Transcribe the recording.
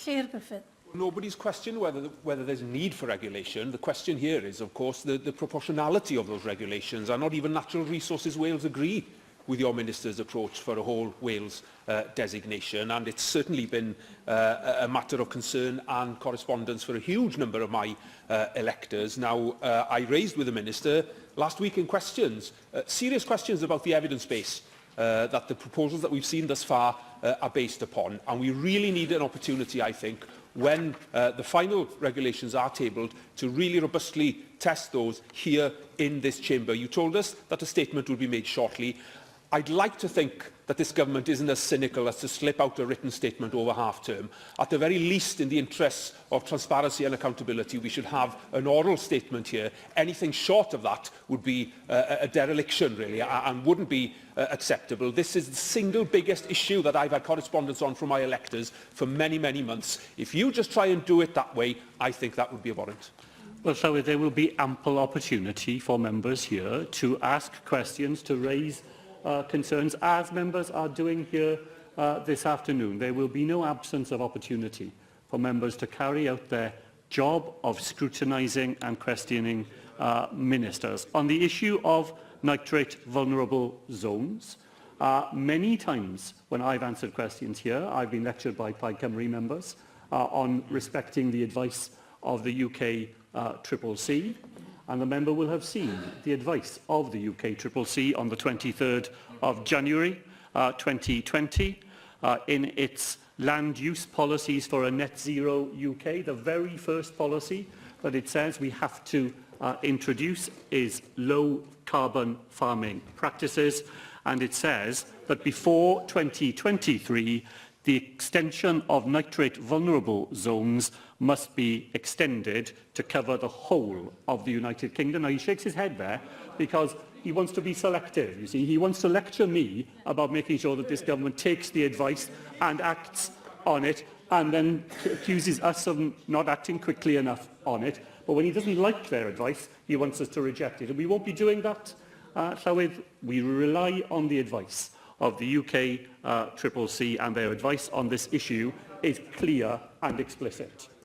Chair Griffith. Nobody's questioned whether there's a need for regulation. The question here is, of course, the proportionality of those regulations. And not even Natural Resources Wales agree with your Minister's approach for a whole Wales designation. And it's certainly been a matter of concern and correspondence for a huge number of my electors. Now, I raised with the Minister last week in questions, serious questions about the evidence base that the proposals that we've seen thus far are based upon. And we really need an opportunity, I think, when the final regulations are tabled, to really robustly test those here in this chamber. You told us that a statement will be made shortly. I'd like to think that this government isn't as cynical as to slip out a written statement over half-term. At the very least, in the interests of transparency and accountability, we should have an oral statement here. Anything short of that would be a dereliction, really, and wouldn't be acceptable. This is the single biggest issue that I've had correspondence on from my electors for many, many months. If you just try and do it that way, I think that would be abhorrent. Well, so there will be ample opportunity for members here to ask questions, to raise concerns, as members are doing here this afternoon. There will be no absence of opportunity for members to carry out their job of scrutinising and questioning ministers. On the issue of nitrate vulnerable zones, many times when I've answered questions here, I've been lectured by Plaid Cymru members on respecting the advice of the UK CCC. And the member will have seen the advice of the UK CCC on the 23rd of January 2020 in its land use policies for a net zero UK. The very first policy that it says we have to introduce is low carbon farming practices, and it says that before 2023 the extension of nitrate vulnerable zones must be extended to cover the whole of the United Kingdom. Now, he shakes his head there because he wants to be selective. You see, he wants to lecture me about making sure that this government takes the advice and acts on it, and then accuses us of not acting quickly enough on it. But when he doesn't like their advice, he wants us to reject it. And we won't be doing that, Llywydd. We rely on the advice of the UK CCC, and their advice on this issue is clear and explicit.